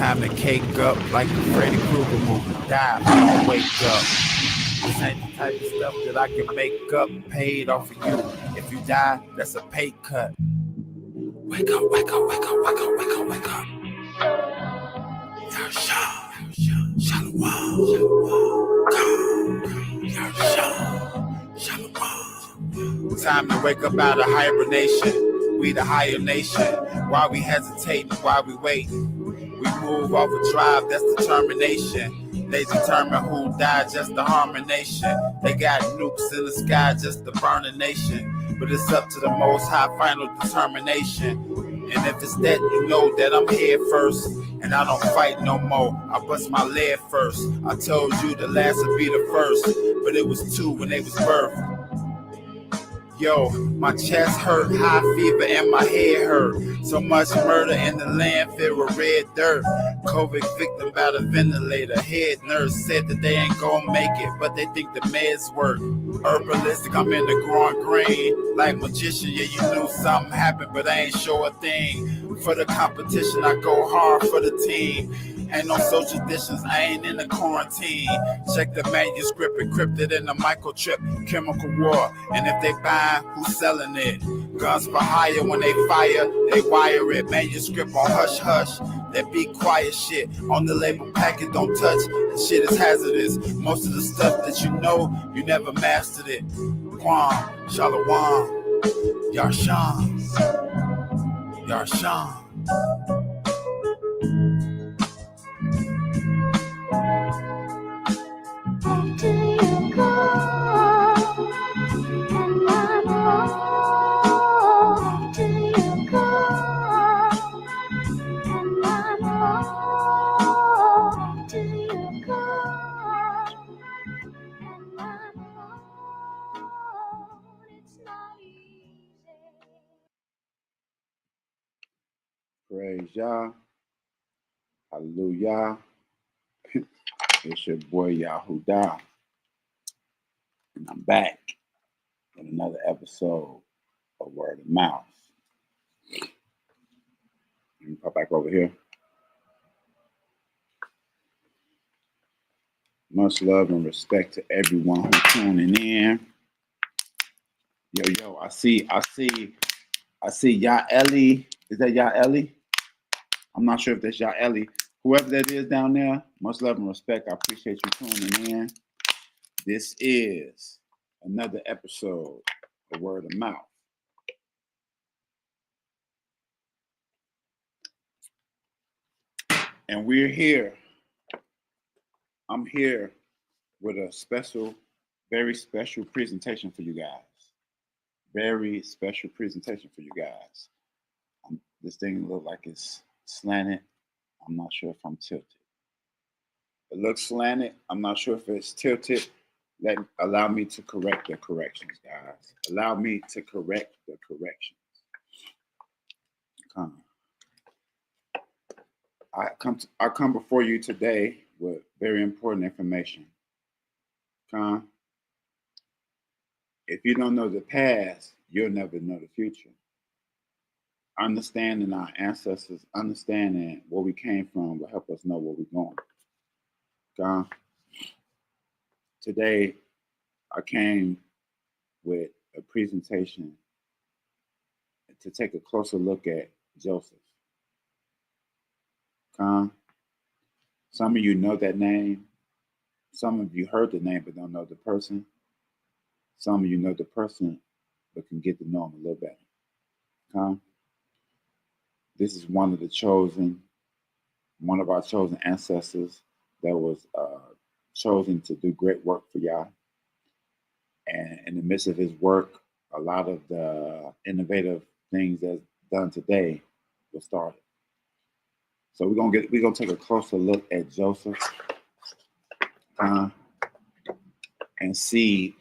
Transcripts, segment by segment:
time to cake up like the Freddy Krueger movie. Die, don't wake up. This ain't the type of stuff that I can make up paid off of you. If you die, that's a pay cut. Wake up, wake up, wake up, wake up, wake up, wake up. Shalom, shalom. Time to wake up out of hibernation. We the higher nation. Why we hesitating? Why we waiting? We move off a drive, that's determination. They determine who died, just the harmonation. They got nukes in the sky just to burn a nation. But it's up to the most high final determination. And if it's that, you know that I'm here first. And I don't fight no more, I bust my leg first. I told you the last would be the first, but it was two when they was birthed. Yo, my chest hurt, high fever, and my head hurt. So much murder in the land filled with red dirt. COVID victim by the ventilator. Head nurse said that they ain't gonna make it, but they think the meds work. Herbalistic, I'm in the growing green. Like magician, yeah, you knew something happened, but I ain't sure a thing. For the competition, I go hard for the team. Ain't no social distance, I ain't in the quarantine. Check the manuscript, encrypted in the microchip, chemical war. And if they buy, who's selling it? Guns for hire, when they fire, they wire it. Manuscript on hush hush, that be quiet shit. On the label packet, don't touch, the shit is hazardous. Most of the stuff that you know, you never mastered it. Kwam, Shalom, Yashan, Yashan. Praise Yah. Hallelujah. It's your boy Yahudah. And I'm back in another episode of Word of Mouth. Let me pop back over here. Much love and respect to everyone who's tuning in. Yo, I see Yaeli. Is that Yaeli? I'm not sure if that's Yaeli. Whoever that is down there, much love and respect. I appreciate you tuning in. This is another episode of Word of Mouth. And we're here. I'm here with a special, very special presentation for you guys. Very special presentation for you guys. This thing looks like it's slanted. I'm not sure if I'm tilted. It looks slanted. I'm not sure if it's tilted. Allow me to correct the corrections, guys. Allow me to correct the corrections. I come before you today with very important information. If you don't know the past, you'll never know the future. Understanding our ancestors, understanding where we came from will help us know where we're going. Today, I came with a presentation to take a closer look at Joseph. Some of you know that name. Some of you heard the name but don't know the person. Some of you know the person but can get to know him a little better. This is one of our chosen ancestors that was chosen to do great work for Yah. And in the midst of his work, a lot of the innovative things that's done today were started. So we're gonna take a closer look at Joseph and see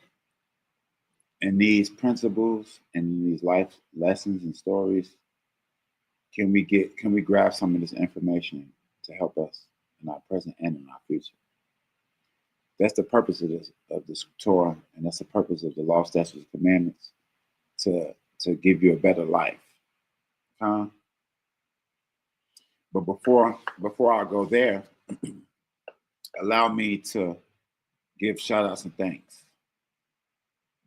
in these principles and in these life lessons and stories, can we grab some of this information to help us in our present and in our future? That's the purpose of this Torah, and that's the purpose of the law, statutes, and commandments, to give you a better life. But before I go there, allow me to give shout outs and thanks.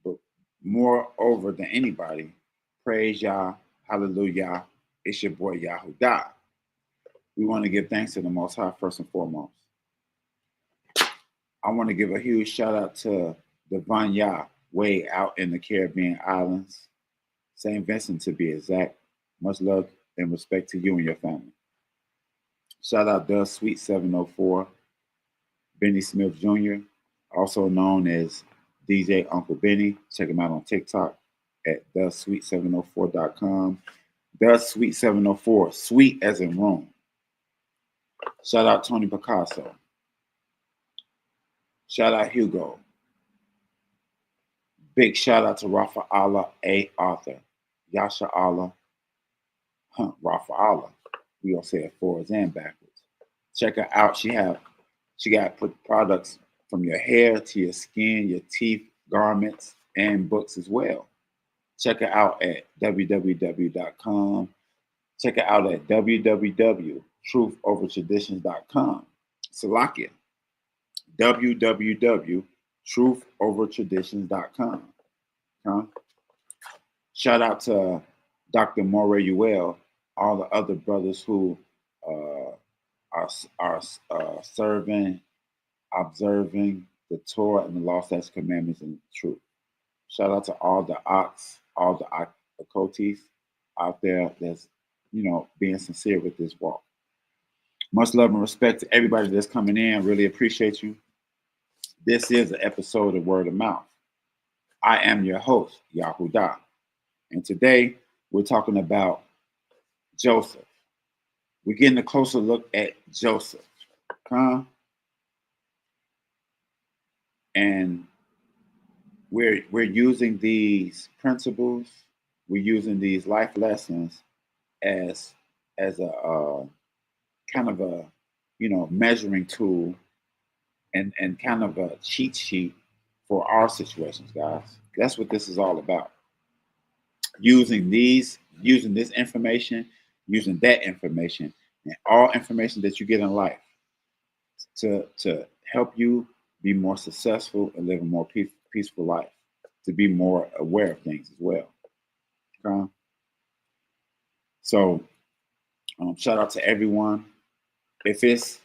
But moreover than anybody, praise Yah, hallelujah. It's your boy Yahudah. We want to give thanks to the Most High first and foremost. I want to give a huge shout out to Devon Yah, way out in the Caribbean islands, St. Vincent to be exact. Much love and respect to you and your family. Shout out Doug Sweet 704, Benny Smith Jr., also known as DJ Uncle Benny. Check him out on TikTok at thesweet704.com. The Sweet 704, sweet as in room. Shout out Tony Picasso. Shout out Hugo. Big shout out to Rafa Allah A. Arthur. Yasha Allah. Rafa Allah. We gonna say it forwards and backwards. Check her out. She got put products from your hair to your skin, your teeth, garments, and books as well. Check her out at www.com. Check her out at www.truthovertraditions.com. Salakia. www.truthovertraditions.com. Shout out to Dr. Moray Uel, all the other brothers who are serving, observing the Torah and the law, statutes, commandments, and truth. Shout out to all the occulties out there that's, being sincere with this walk. Much love and respect to everybody that's coming in. Really appreciate you. This is an episode of Word of Mouth. I am your host, Yahudah. And today we're talking about Joseph. We're getting a closer look at Joseph. And we're using these principles, we're using these life lessons as a kind of a measuring tool and kind of a cheat sheet for our situations, guys. That's what this is all about. Using this information, using that information, and all information that you get in life to help you be more successful and live a more peaceful life, to be more aware of things as well. So shout out to everyone. If it's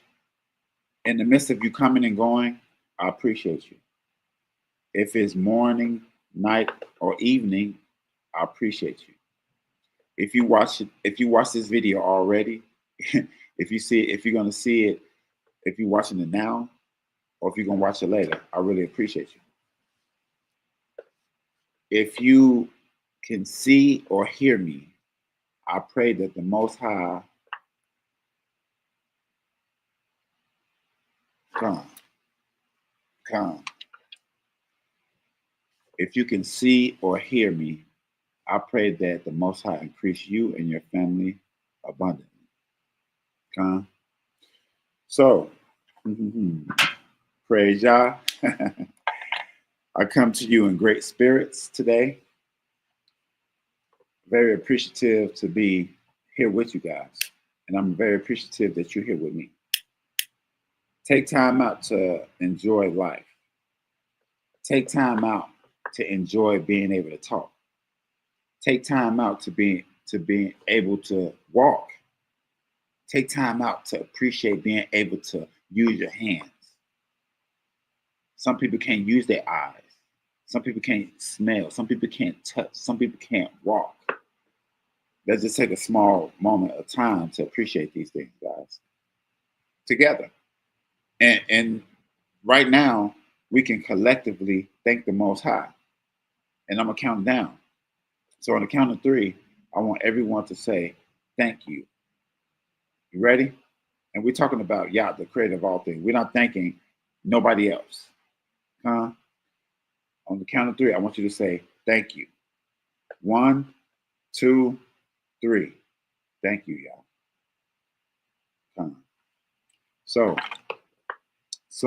in the midst of you coming and going, I appreciate you. If it's morning, night, or evening, I appreciate you. If you watch this video already, if you're gonna see it, if you're watching it now, or if you're gonna watch it later, I really appreciate you. If you can see or hear me, I pray that the Most High come. If you can see or hear me, I pray that the Most High increase you and your family abundantly. So, praise Yah. I come to you in great spirits today. Very appreciative to be here with you guys. And I'm very appreciative that you're here with me. Take time out to enjoy life. Take time out to enjoy being able to talk. Take time out to be able to walk. Take time out to appreciate being able to use your hands. Some people can't use their eyes. Some people can't smell. Some people can't touch. Some people can't walk. Let's just take a small moment of time to appreciate these things, guys. Together. And right now, we can collectively thank the Most High. And I'm going to count down. So on the count of 3, I want everyone to say, thank you. You ready? And we're talking about Yah, the creator of all things. We're not thanking nobody else. On the count of 3, I want you to say, thank you. 1, 2, 3. Thank you, Yah. So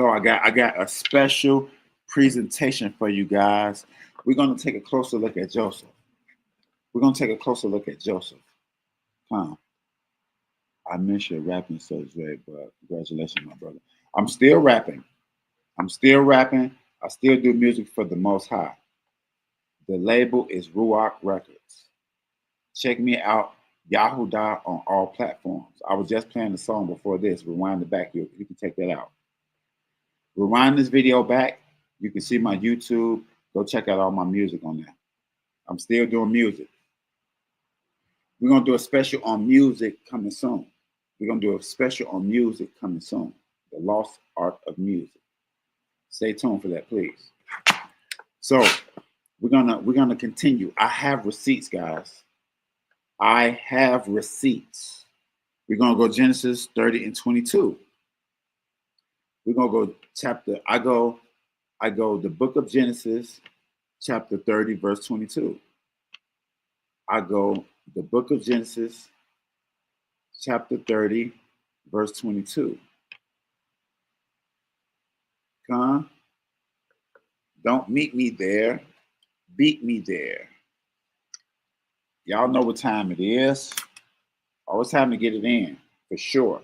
I got a special presentation for you guys. We're going to take a closer look at Joseph. I miss your rapping so great, but congratulations, my brother. I'm still rapping. I'm still rapping. I still do music for the Most High. The label is Ruach Records. Check me out, Yahoo Dot on all platforms. I was just playing the song before this. Rewind it back. You can check that out. Rewind this video back. You can see my YouTube. Go check out all my music on there. I'm still doing music. We're going to do a special on music coming soon. We're going to do a special on music coming soon. The Lost Art of Music. Stay tuned for that, please. So we're gonna continue. I have receipts, guys. I have receipts. We're gonna go Genesis 30 and 22. We're gonna go I go the book of Genesis, chapter 30, verse 22. I go the book of Genesis, chapter 30, verse 22. Come, don't meet me there, beat me there. Y'all know what time it is. Always time to get it in, for sure.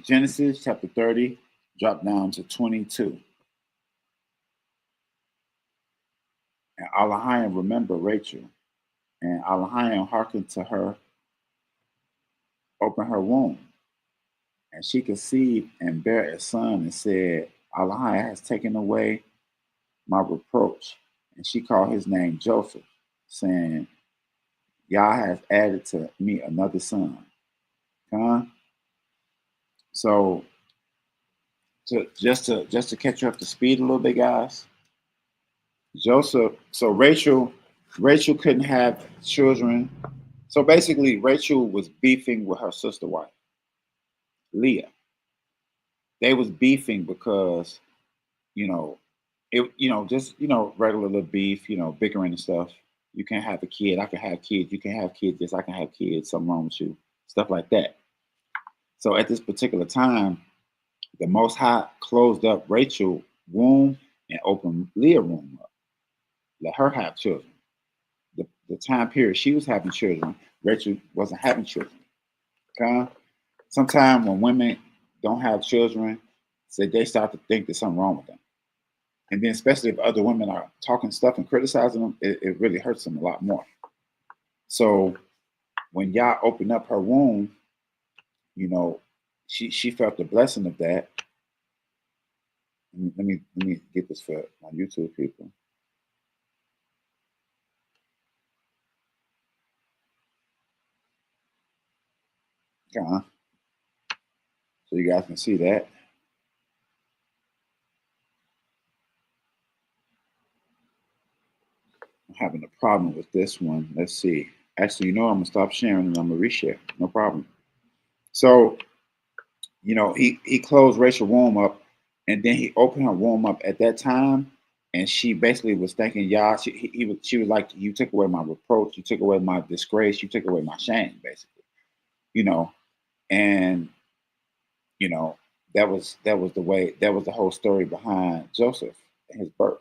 Genesis chapter 30, drop down to 22. And Elohim remember Rachel, and Elohim hearkened to her, opened her womb, and she conceived and bare a son, and said, Elohim has taken away my reproach. And she called his name Joseph, saying, Yah has added to me another son. So just to catch you up to speed a little bit, guys. Joseph, so Rachel couldn't have children. So basically, Rachel was beefing with her sister wife, Leah. They was beefing because, regular little beef, bickering and stuff. You can't have a kid. I can have kids. You can have kids. Yes, I can have kids. Something wrong with you. Stuff like that. So at this particular time, the Most High closed up Rachel's womb and opened Leah's womb up. Let her have children. The time period she was having children, Rachel wasn't having children. Okay? Sometimes when women don't have children, they start to think there's something wrong with them. And then especially if other women are talking stuff and criticizing them, it really hurts them a lot more. So when Yah opened up her womb, she felt the blessing of that. Let me get this for my YouTube people. So you guys can see that. I'm having a problem with this one. Let's see. Actually, I'm gonna stop sharing and I'm gonna reshare. No problem. So, he closed Rachel's womb up, and then he opened her womb up at that time, and she basically was thanking Yah. She was like, you took away my reproach, you took away my disgrace, you took away my shame, basically. And that was the whole story behind Joseph and his birth.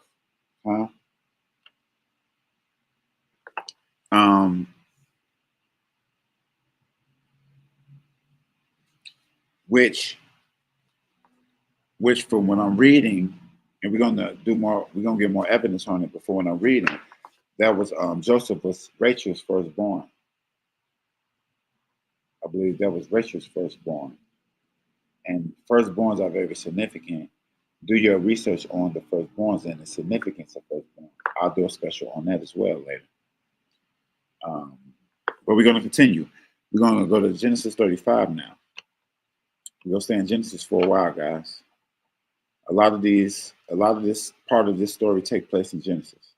Which from when I'm reading, and we're gonna get more evidence on it before when I'm reading, that was Joseph was Rachel's firstborn. I believe that was Rachel's firstborn. And firstborns are very significant. Do your research on the firstborns and the significance of firstborn. I'll do a special on that as well later. But we're going to continue. We're going to go to Genesis 35 now. We're going to stay in Genesis for a while, guys. A lot of this part of this story take place in Genesis.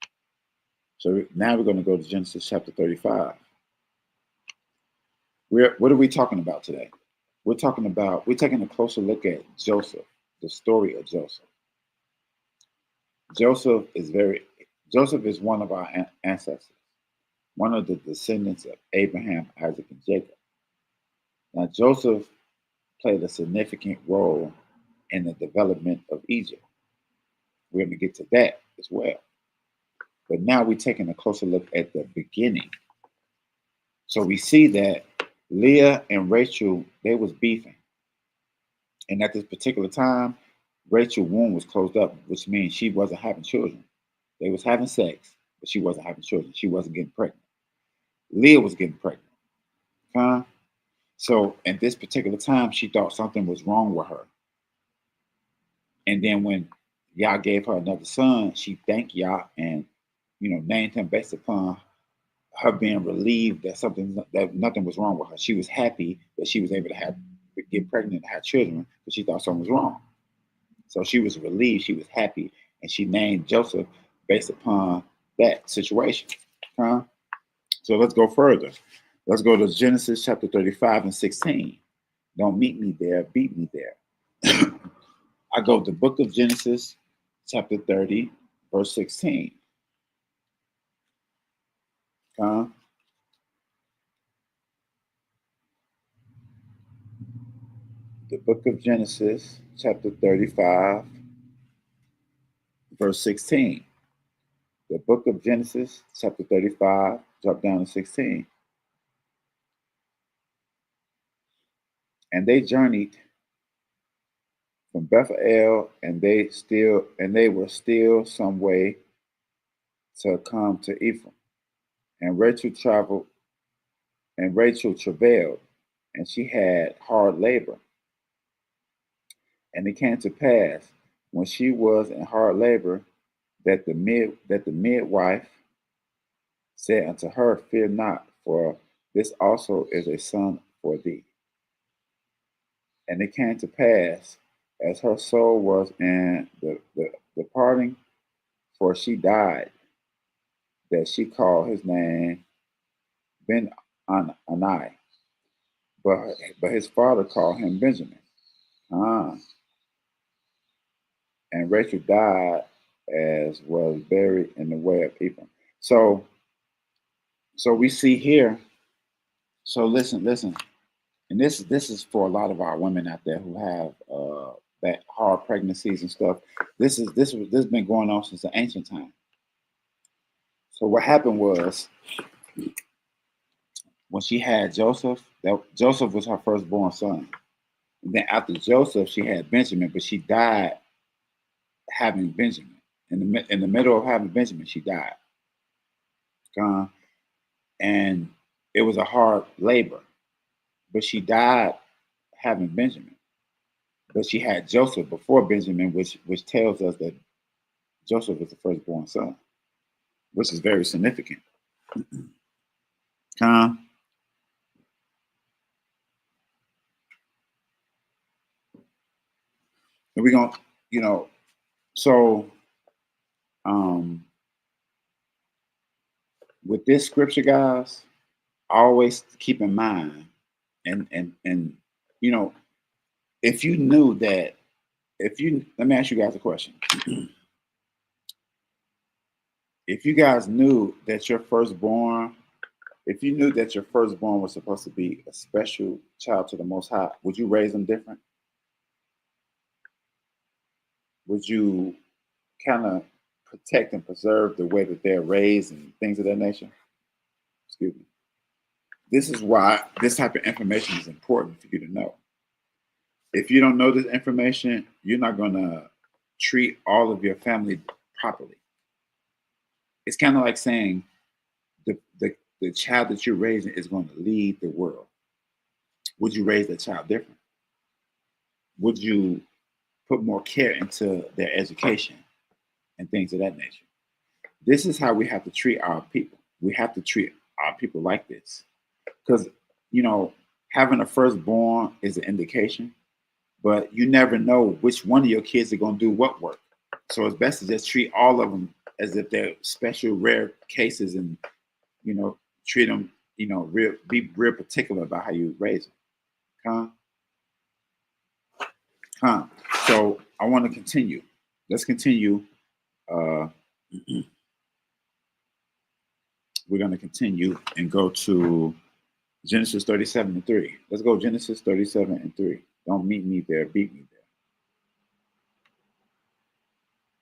So now we're going to go to Genesis chapter 35. What are we talking about today? We're taking a closer look at Joseph, the story of Joseph. Joseph is one of our ancestors, one of the descendants of Abraham, Isaac, and Jacob. Now, Joseph played a significant role in the development of Egypt. We're going to get to that as well. But now we're taking a closer look at the beginning. So we see that Leah and Rachel, they was beefing. And at this particular time, Rachel's womb was closed up, which means she wasn't having children. They was having sex, but she wasn't having children. She wasn't getting pregnant. Leah was getting pregnant. Huh? So at this particular time, she thought something was wrong with her. And then when Yah gave her another son, she thanked Yah and named him based upon her being relieved that nothing was wrong with her. She was happy that she was able to get pregnant and have children, but she thought something was wrong. So she was relieved, she was happy, and she named Joseph based upon that situation. Huh? So let's go further. Let's go to Genesis chapter 35 and 16. Don't meet me there, beat me there. I go to the book of Genesis chapter 30, verse 16. Huh? The book of Genesis chapter 35, verse 16. The book of Genesis chapter 35, drop down to 16. And they journeyed from Bethel, and they were still some way to come to Ephraim. And Rachel travailed, and she had hard labor. And it came to pass, when she was in hard labor, that the midwife said unto her, Fear not, for this also is a son for thee. And it came to pass, as her soul was in the departing, for she died, that she called his name Ben Anai, but his father called him Benjamin. And Rachel died, as was buried in the way of Ephraim. So we see here. So listen, and this is for a lot of our women out there who have that hard pregnancies and stuff. This has been going on since the ancient time. So what happened was, when she had Joseph, Joseph was her firstborn son. And then after Joseph, she had Benjamin, but she died having Benjamin. In the middle of having Benjamin, she died. And it was a hard labor, but she died having Benjamin. But she had Joseph before Benjamin, which tells us that Joseph was the firstborn son, which is very significant. And we're going to, so with this scripture, guys, always keep in mind, and if you knew that, let me ask you guys a question. If you guys knew that your firstborn was supposed to be a special child to the Most High, would you raise them different? Would you kind of protect and preserve the way that they're raised and things of that nature? Excuse me. This is why this type of information is important for you to know. If you don't know this information, you're not going to treat all of your family properly. It's kind of like saying the child that you're raising is going to lead the world. Would you raise that child different? Would you put more care into their education and things of that nature? This is how we have to treat our people. We have to treat our people like this. Because, having a firstborn is an indication, but you never know which one of your kids are going to do what work. So it's best to just treat all of them as if they're special, rare cases, and, treat them, be real particular about how you raise them. So I want to continue. Let's continue. We're going to continue and go to Genesis 37 and 3. Let's go Genesis 37 and 3. Don't meet me there, beat me there.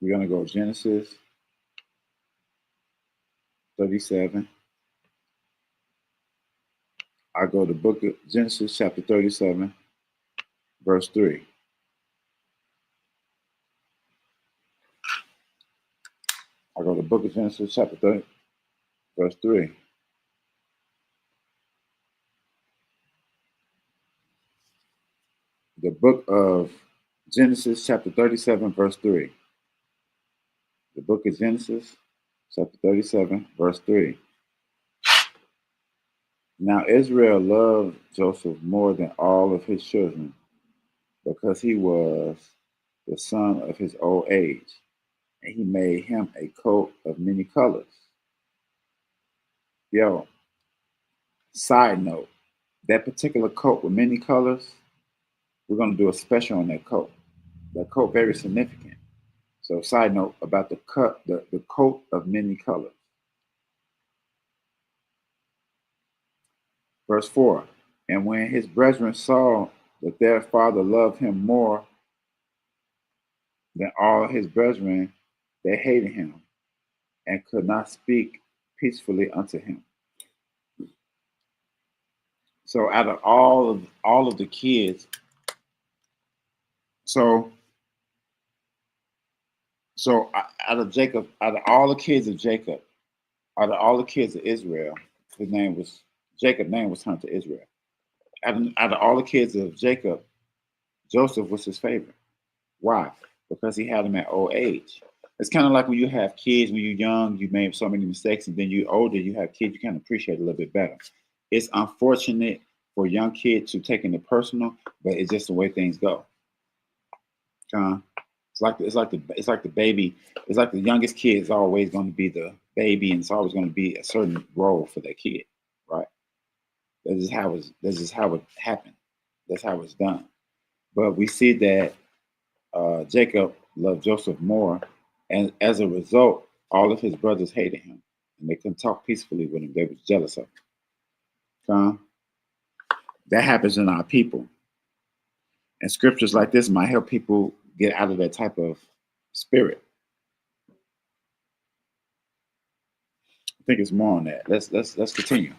We're going to go Genesis 37. I go to book of Genesis chapter 37, verse 3. I go to book of Genesis chapter 30, verse 3. The book of Genesis chapter 37, verse 3. The book of Genesis chapter 37, verse 3. Now Israel loved Joseph more than all of his children because he was the son of his old age, and he made him a coat of many colors. Yo, side note, that particular coat with many colors, we're going to do a special on that coat. That coat very significant. So side note about the coat of many colors. Verse 4, and when his brethren saw that their father loved him more than all his brethren, they hated him and could not speak peacefully unto him. So out of all of the kids, so out of Jacob, out of all the kids of Jacob, out of all the kids of Israel, his name was Jacob's name was turned to Israel. Out of all the kids of Jacob, Joseph was his favorite. Why? Because he had them at old age. It's kind of like when you have kids, when you're young, you made so many mistakes, and then you're older, you have kids, you can appreciate it a little bit better. It's unfortunate for young kids to take it personal, but it's just the way things go. It's like the baby. It's like the youngest kid is always going to be the baby, and it's always going to be a certain role for that kid, right? That's just how it happened. That's how it's done. But we see that Jacob loved Joseph more, and as a result, all of his brothers hated him, and they couldn't talk peacefully with him. They was jealous of him. That happens in our people, and scriptures like this might help people get out of that type of spirit. I think it's more on that. Let's continue. I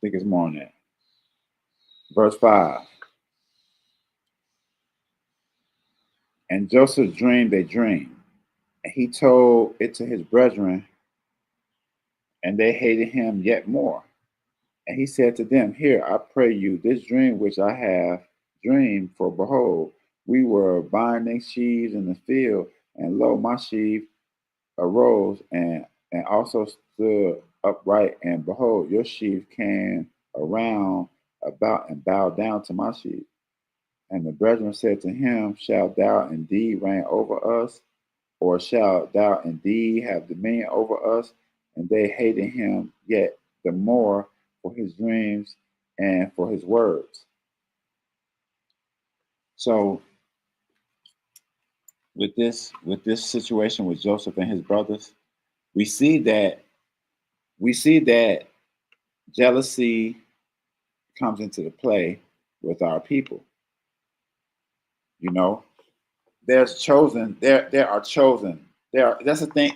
think it's more on that. Verse 5. And Joseph dreamed a dream, and he told it to his brethren, and they hated him yet more. And he said to them, Here, I pray you, this dream which I have dreamed, for behold, we were binding sheaves in the field, and lo, my sheaf arose and also stood upright, and behold, your sheaf came around about and bowed down to my sheaf. And the brethren said to him, Shalt thou indeed reign over us, or shalt thou indeed have dominion over us? And they hated him yet the more for his dreams and for his words. So with this situation with Joseph and his brothers, we see that jealousy comes into the play with our people. You know, there's chosen. There are chosen. That's a thing.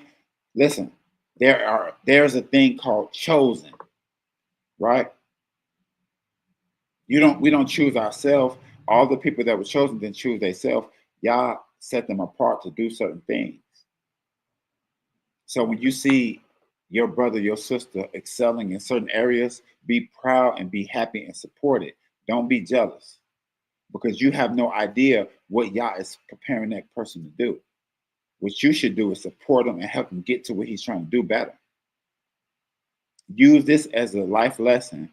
Listen, there's a thing called chosen, right? We don't choose ourselves. All the people that were chosen didn't choose themselves. Y'all set them apart to do certain things. So when you see your brother, your sister excelling in certain areas, be proud and be happy and support it. Don't be jealous, because you have no idea what Yah is preparing that person to do. What you should do is support him and help him get to what he's trying to do better. Use this as a life lesson.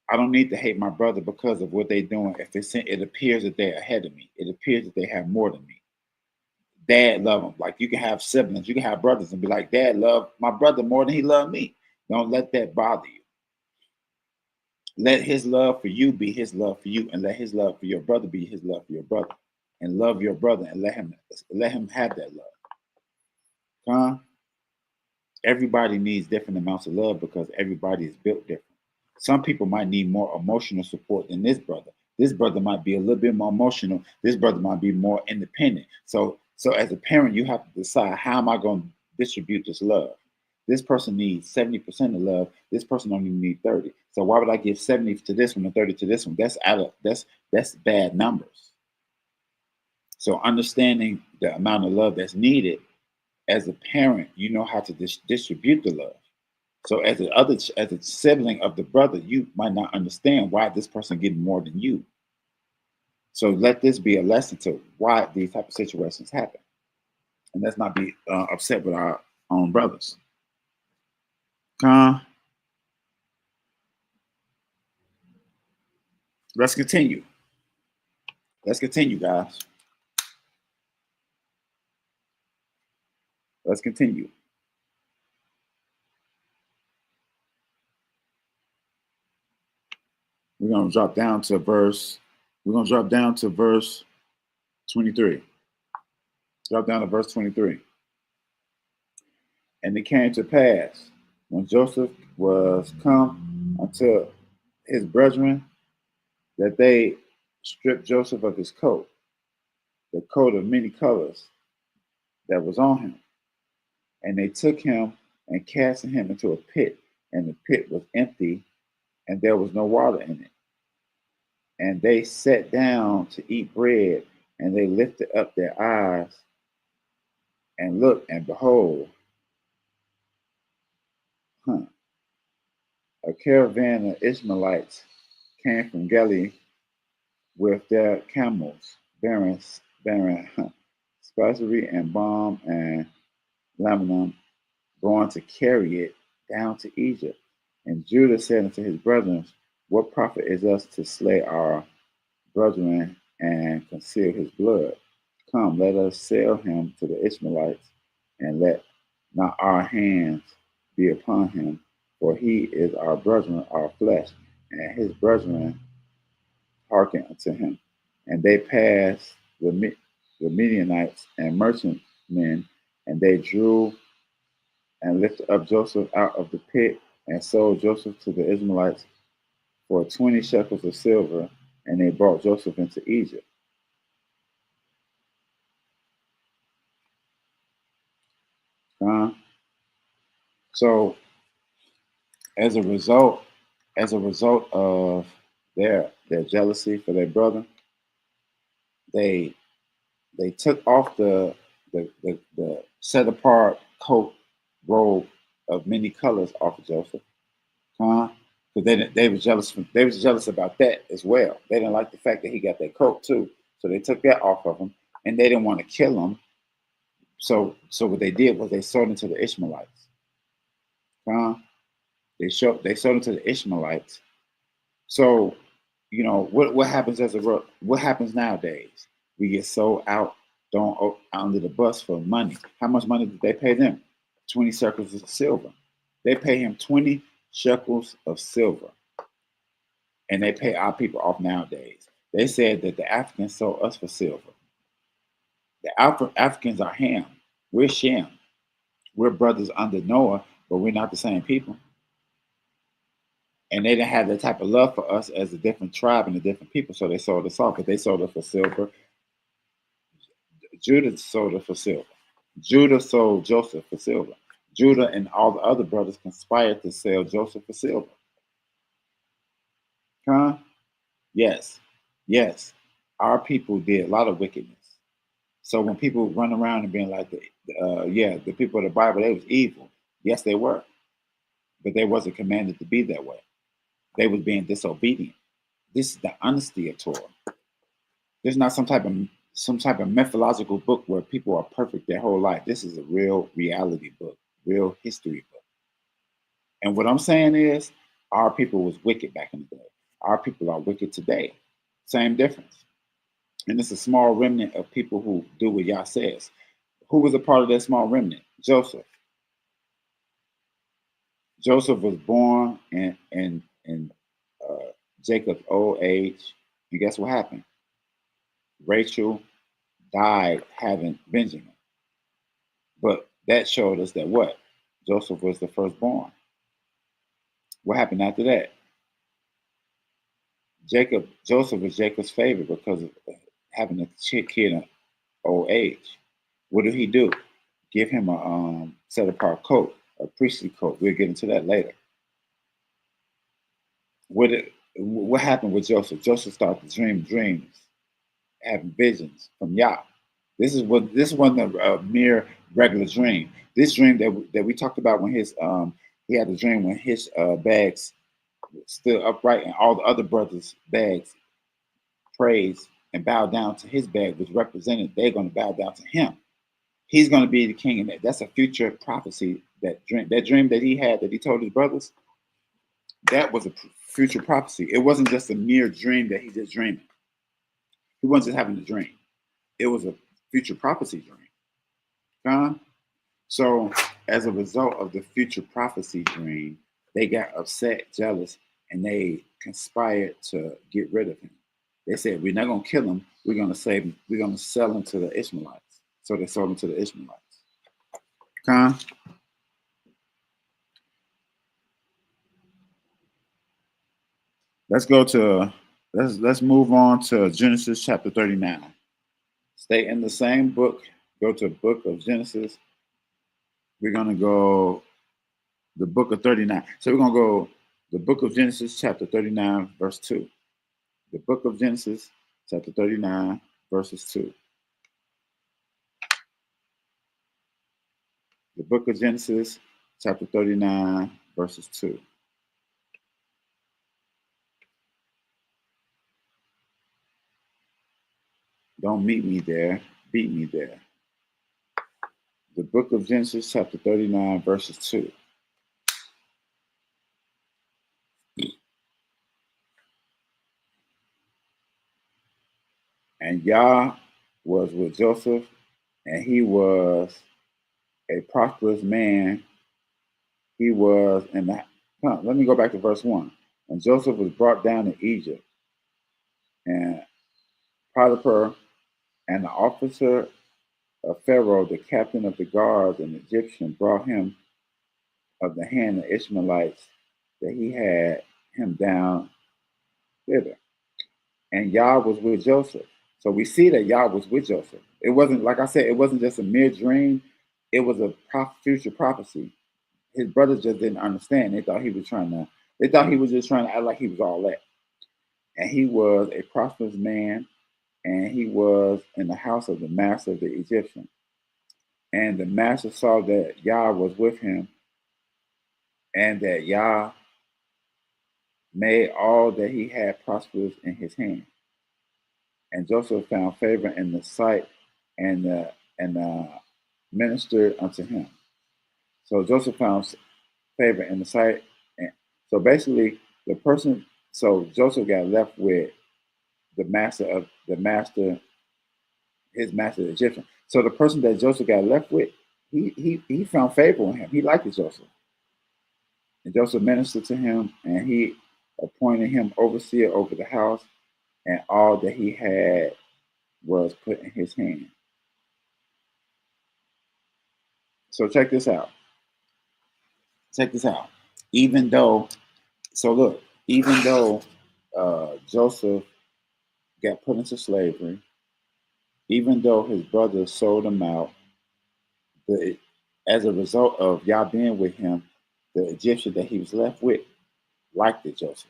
I don't need to hate my brother because of what they're doing. If it appears that they're ahead of me, it appears that they have more than me. Dad love them. Like, you can have siblings, you can have brothers and be like, Dad love my brother more than he loved me. Don't let that bother you. Let his love for you be his love for you, and let his love for your brother be his love for your brother. And love your brother and let him have that love. Everybody needs different amounts of love because everybody is built different. Some people might need more emotional support than this brother. This brother might be a little bit more emotional. This brother might be more independent. So as a parent, you have to decide, how am I going to distribute this love? This person needs 70% of love. This person only need 30. So why would I give 70 to this one and 30 to this one? That's bad numbers. So understanding the amount of love that's needed as a parent, you know how to distribute the love. So as a sibling of the brother, you might not understand why this person getting more than you. So let this be a lesson to why these type of situations happen, and let's not be upset with our own brothers. Let's continue. Let's continue, guys. Let's continue. We're gonna drop down to verse. We're gonna drop down to verse 23. Drop down to verse 23. And it came to pass when Joseph was come unto his brethren that they stripped Joseph of his coat, the coat of many colors that was on him. And they took him and cast him into a pit, and the pit was empty, and there was no water in it. And they sat down to eat bread, and they lifted up their eyes and looked, and behold, a caravan of Ishmaelites came from Galilee with their camels, bearing spicery and balm and laminum, going to carry it down to Egypt. And Judah said unto his brethren, what profit is us to slay our brethren and conceal his blood? Come, let us sell him to the Ishmaelites, and let not our hands be upon him, for he is our brethren, our flesh, and his brethren hearken unto him. And they passed the Midianites and merchantmen, and they drew and lifted up Joseph out of the pit, and sold Joseph to the Ishmaelites for 20 shekels of silver, and they brought Joseph into Egypt. So as a result of their jealousy for their brother, they took off the set apart coat robe of many colors off of Joseph. Because they was jealous about that as well. They didn't like the fact that he got that coat too. So they took that off of him, and they didn't want to kill him. So what they did was they sold him to the Ishmaelites. They sold him to the Ishmaelites. So, you know, what happens what happens nowadays? We get sold out, thrown under the bus for money. How much money did they pay them? 20 shekels of silver. They pay him 20 shekels of silver. And they pay our people off nowadays. They said that the Africans sold us for silver. The Africans are Ham. We're Shem. We're brothers under Noah, but we're not the same people. And they didn't have the type of love for us as a different tribe and a different people, so they sold us off. But they sold us for silver. Judah sold us for silver. Judah sold Joseph for silver. Judah and all the other brothers conspired to sell Joseph for silver. Yes. Our people did a lot of wickedness. So when people run around and being like, the people of the Bible, they was evil. Yes, they were. But they wasn't commanded to be that way. They was being disobedient. This is the honesty of Torah. There's not some type of mythological book where people are perfect their whole life. This is a real reality book, real history book. And what I'm saying is, our people was wicked back in the day. Our people are wicked today. Same difference. And it's a small remnant of people who do what Yah says. Who was a part of that small remnant? Joseph. Joseph was born in Jacob's old age. And guess what happened? Rachel died having Benjamin. But that showed us that what? Joseph was the firstborn. What happened after that? Joseph was Jacob's favorite because of having a kid in old age. What did he do? Give him a set apart coat. a priestly coat. We'll get into that later. What happened with Joseph? Joseph started to dream dreams, having visions from Yah. This wasn't a mere regular dream. This dream that we talked about when he had a dream when his bags stood upright and all the other brothers' bags praised and bowed down to his bag, which represented they're going to bow down to him. He's going to be the king, and that's a future prophecy. That dream that he had that he told his brothers, that was a future prophecy. It wasn't just a mere dream that he just dreaming. He wasn't just having a dream. It was a future prophecy dream. So as a result of the future prophecy dream, they got upset, jealous, and they conspired to get rid of him. They said, we're not going to kill him. We're going to save him. We're going to sell him to the Ishmaelites. So they sold him to the Ishmaelites. Let's move on to Genesis chapter 39. Stay in the same book. Go to the book of Genesis. We're going to go the book of 39. So we're going to go the book of Genesis chapter 39, verse 2. The book of Genesis chapter 39, verses 2. The book of Genesis chapter 39, verses 2. Don't meet me there, beat me there. The book of Genesis chapter 39, verses 2. And Yah was with Joseph, and he was a prosperous man. He was in the. Let me go back to verse 1. And Joseph was brought down to Egypt, and Potiphar and the officer of Pharaoh, the captain of the guards, an Egyptian, brought him of the hand of Ishmaelites, that he had him down thither. And Yah was with Joseph. So we see that Yah was with Joseph. It wasn't, like I said, it wasn't just a mere dream. It was a future prophecy. His brothers just didn't understand. They thought he was just trying to act like he was all that. And he was a prosperous man, and he was in the house of the master of the Egyptian. And the master saw that Yah was with him, and that Yah made all that he had prosperous in his hand. And Joseph found favor in the sight and ministered unto him. So Joseph found favor in the sight. And so basically, so Joseph got left with his master, the Egyptian. So the person that Joseph got left with, he found favor in him. He liked Joseph. And Joseph ministered to him, and he appointed him overseer over the house, and all that he had was put in his hand. So check this out. Even though Joseph got put into slavery, even though his brothers sold him out, as a result of Yah being with him, the Egyptian that he was left with liked Joseph.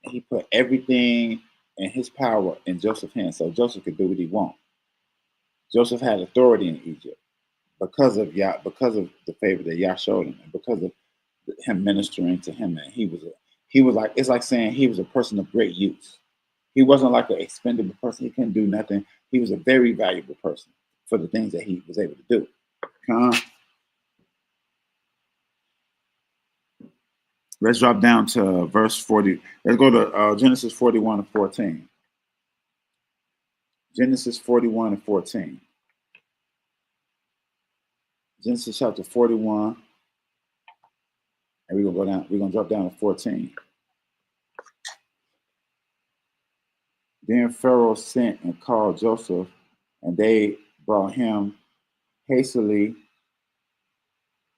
And he put everything in his power in Joseph's hands, so Joseph could do what he wanted. Joseph had authority in Egypt because of Yah, because of the favor that Yah showed him, and because of him ministering to him. And he was like, it's like saying he was a person of great use. He wasn't like an expendable person. He couldn't do nothing. He was a very valuable person for the things that he was able to do. Let's drop down to verse 40. Let's go to Genesis 41 and 14. Genesis 41 and 14. Genesis chapter 41. And we're gonna go down, we're gonna drop down to 14. Then Pharaoh sent and called Joseph, and they brought him hastily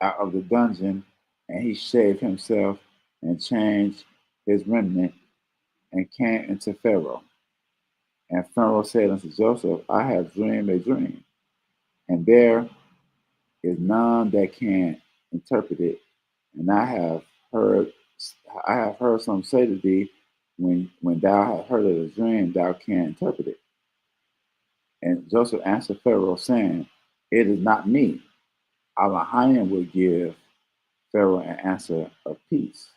out of the dungeon, and he shaved himself and changed his raiment and came into Pharaoh. And Pharaoh said unto Joseph, I have dreamed a dream, and there is none that can interpret it. And I have heard some say to thee, when thou hast heard of the dream, thou canst interpret it. And Joseph answered Pharaoh, saying, It is not me. Elohim will give Pharaoh an answer of peace.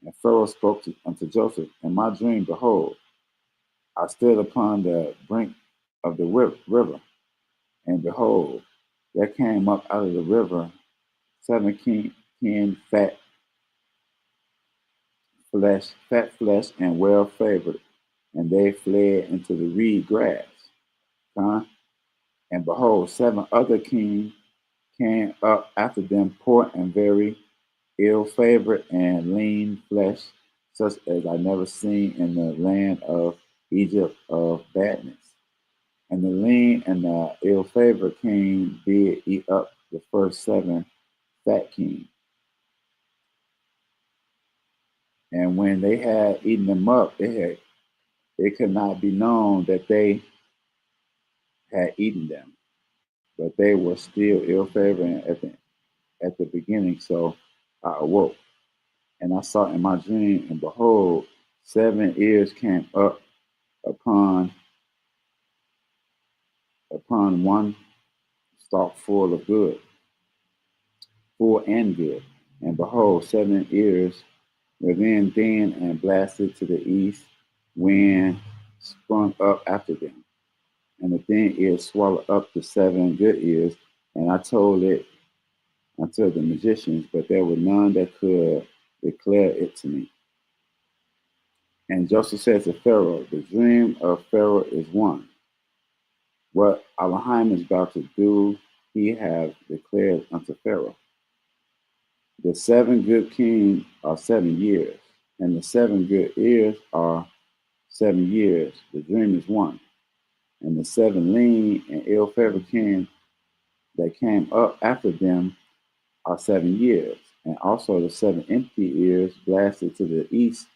And Pharaoh spoke unto Joseph, In my dream, behold, I stood upon the brink of the river, and behold, there came up out of the river 7 kin fat flesh, and well favored, and they fled into the reed grass. Huh? And behold, 7 other kings came up after them, poor and very ill favored, and lean flesh, such as I never seen in the land of Egypt of badness. And the lean and the ill favored king did eat up the first 7 fat kings. And when they had eaten them up, it could not be known that they had eaten them, but they were still ill favored at the beginning. So I awoke, and I saw in my dream, and behold, 7 ears came up upon one stalk full and good. And behold, 7 ears were then and blasted to the east, wind sprung up after them. And the thin ears swallowed up the 7 good ears, and I told it unto the magicians, but there were none that could declare it to me. And Joseph said to Pharaoh, The dream of Pharaoh is one. What Elohim is about to do, he have declared unto Pharaoh. The 7 good kings are 7 years, and the 7 good ears are 7 years. The dream is one. And the 7 lean and ill-favored kings that came up after them are 7 years. And also the 7 empty ears blasted to the east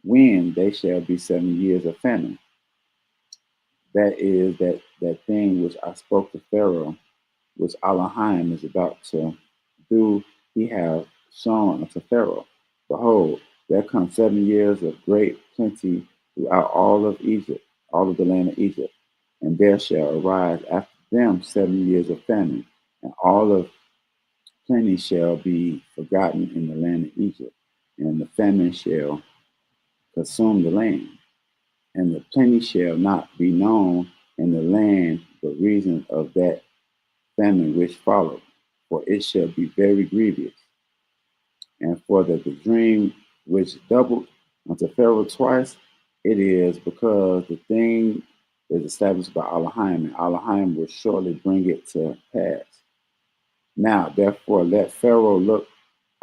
wind, they shall be 7 years of famine. That is that thing which I spoke to Pharaoh, which Elohim is about to do, he have shown unto Pharaoh. Behold, there come 7 years of great plenty throughout all of Egypt, all of the land of Egypt. And there shall arise after them 7 years of famine, and all of plenty shall be forgotten in the land of Egypt, and the famine shall consume the land, and the plenty shall not be known in the land for reason of that famine which followed, for it shall be very grievous. And for the dream which doubled unto Pharaoh twice, it is because the thing is established by Elohim, and Elohim will shortly bring it to pass. Now, therefore, let Pharaoh look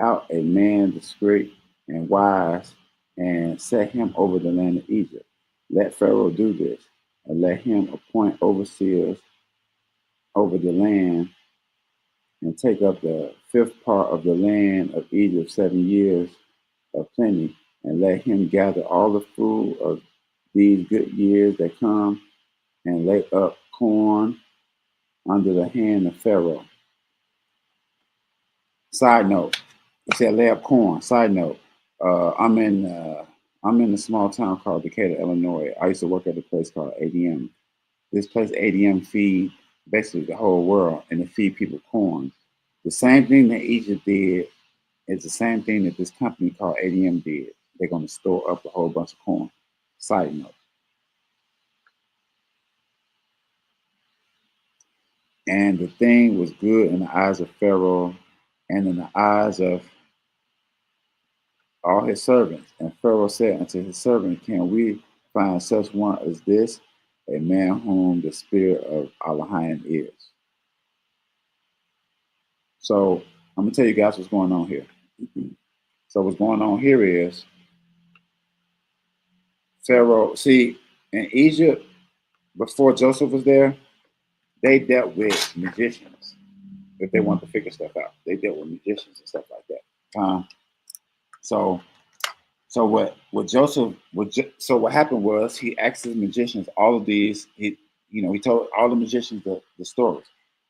out a man discreet and wise, and set him over the land of Egypt. Let Pharaoh do this, and let him appoint overseers over the land, and take up the 5th part of the land of Egypt 7 years of plenty, and let him gather all the food of these good years that come, and lay up corn under the hand of Pharaoh. Side note, it said lay up corn. Side note, I'm in a small town called Decatur, Illinois. I used to work at a place called ADM. This place ADM feed basically the whole world, and they feed people corn. The same thing that Egypt did is the same thing that this company called ADM did. They're going to store up a whole bunch of corn. Side note. And the thing was good in the eyes of Pharaoh and in the eyes of all his servants. And Pharaoh said unto his servant, Can we find such one as this, a man whom the spirit of Elohim is? So I'm going to tell you guys what's going on here. So what's going on here is Pharaoh, see, in Egypt, before Joseph was there, they dealt with magicians if they wanted to figure stuff out. They dealt with magicians and stuff like that. So what happened was he asked his magicians all of these. He told all the magicians the stories.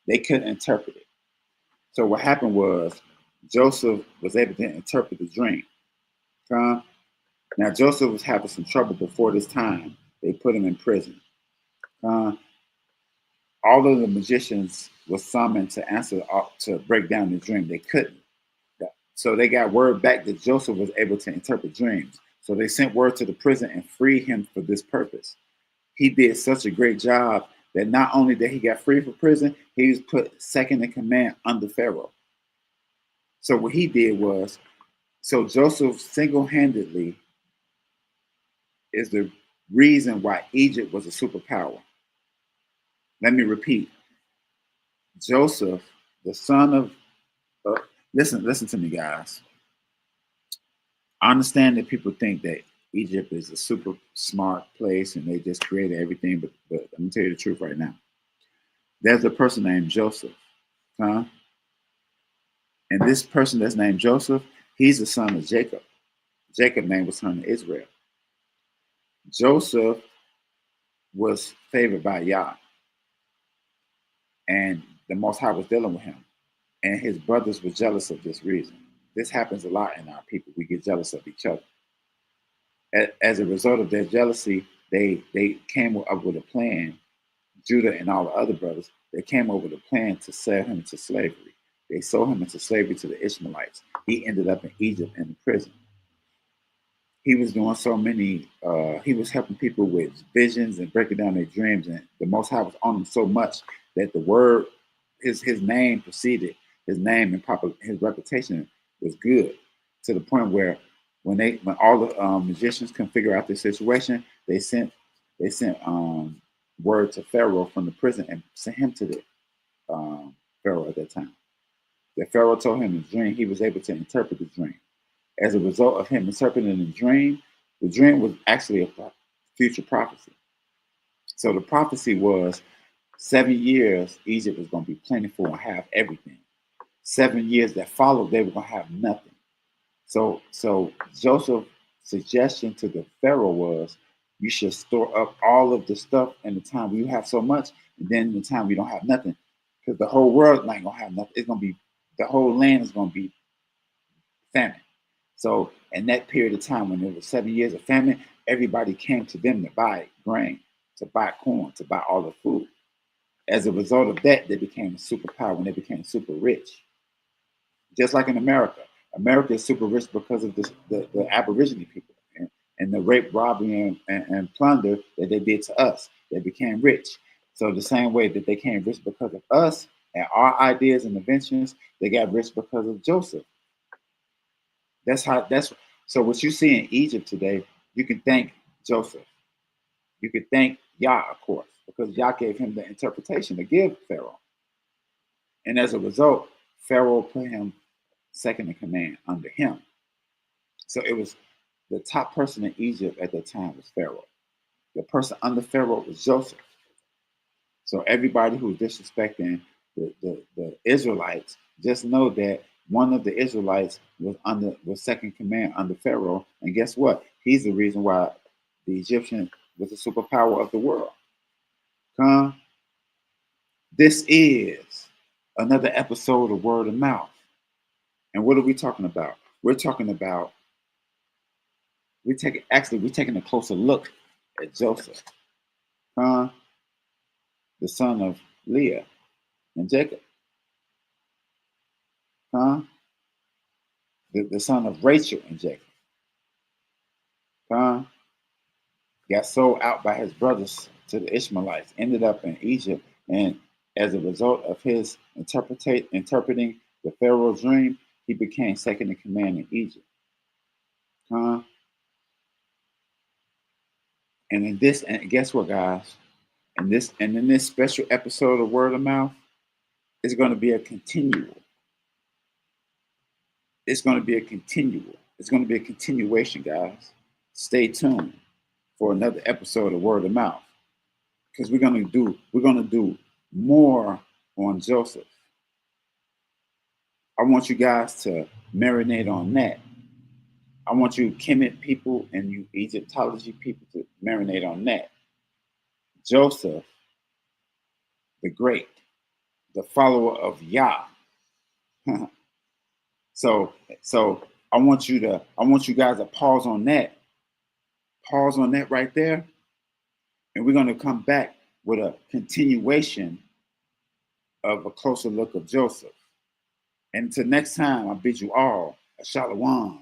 They couldn't interpret it. So what happened was Joseph was able to interpret the dream. Now, Joseph was having some trouble before this time. They put him in prison. All of the magicians were summoned to answer to break down the dream. They couldn't. So they got word back that Joseph was able to interpret dreams. So they sent word to the prison and freed him for this purpose. He did such a great job that not only did he get free from prison, he was put second in command under Pharaoh. So what he did was, so Joseph single-handedly is the reason why Egypt was a superpower. Let me repeat. Joseph, the son of, listen to me, guys. I understand that people think that Egypt is a super smart place and they just created everything, but let me tell you the truth right now. There's a person named Joseph, And this person that's named Joseph, he's the son of Jacob. Jacob's name was son of Israel. Joseph was favored by Yah, and the Most High was dealing with him, and his brothers were jealous of this reason. This happens a lot in our people. We get jealous of each other. As a result of their jealousy, they came up with a plan. Judah and all the other brothers, they came up with a plan to sell him into slavery. They sold him into slavery to the Ishmaelites. He ended up in Egypt in prison. He was doing so many, he was helping people with visions and breaking down their dreams. And the Most High was on him so much that the word, his name proceeded, his name and his reputation was good, to the point where when all the magicians couldn't figure out the situation, they sent word to Pharaoh from the prison and sent him to the Pharaoh at that time. The Pharaoh told him the dream, he was able to interpret the dream. As a result of him interpreting the dream was actually a future prophecy. So the prophecy was 7 years, Egypt was going to be plentiful and have everything. 7 years that followed, they were going to have nothing. So Joseph's suggestion to the Pharaoh was, you should store up all of the stuff in the time where you have so much, and then in the time we don't have nothing, because the whole world ain't gonna have nothing. It's gonna be, the whole land is gonna be famine. So in that period of time, when there was 7 years of famine, everybody came to them to buy grain, to buy corn, to buy all the food. As a result of that, they became a superpower and they became super rich. Just like in America. America is super rich because of the Aborigine people and the rape, robbery, and plunder that they did to us. They became rich. So the same way that they became rich because of us and our ideas and inventions, they got rich because of Joseph. So what you see in Egypt today, you can thank Joseph. You could thank Yah, of course, because Yah gave him the interpretation to give Pharaoh. And as a result, Pharaoh put him second in command under him. So it was the top person in Egypt at that time was Pharaoh. The person under Pharaoh was Joseph. So everybody who's disrespecting the Israelites, just know that one of the Israelites was second command under Pharaoh. And guess what? He's the reason why the Egyptian was the superpower of the world. This is another episode of Word of Mouth. And what are we talking about? We're talking about, we're taking a closer look at Joseph, the son of Leah and Jacob, the son of Rachel and Jacob, got sold out by his brothers to the Ishmaelites, ended up in Egypt, and as a result of his interpreting the Pharaoh's dream, he became second in command in Egypt. And in this, and guess what, guys? In this special episode of Word of Mouth, it's going to be a continual. It's going to be a continuation, guys. Stay tuned for another episode of Word of Mouth, because we're going to do more on Joseph. I want you guys to marinate on that. I want you Kemet people and you Egyptology people to marinate on that. Joseph, the great, the follower of Yah, So I want you guys to pause on that right there, and we're going to come back with a continuation of a closer look of Joseph. And until next time, I bid you all a shalom.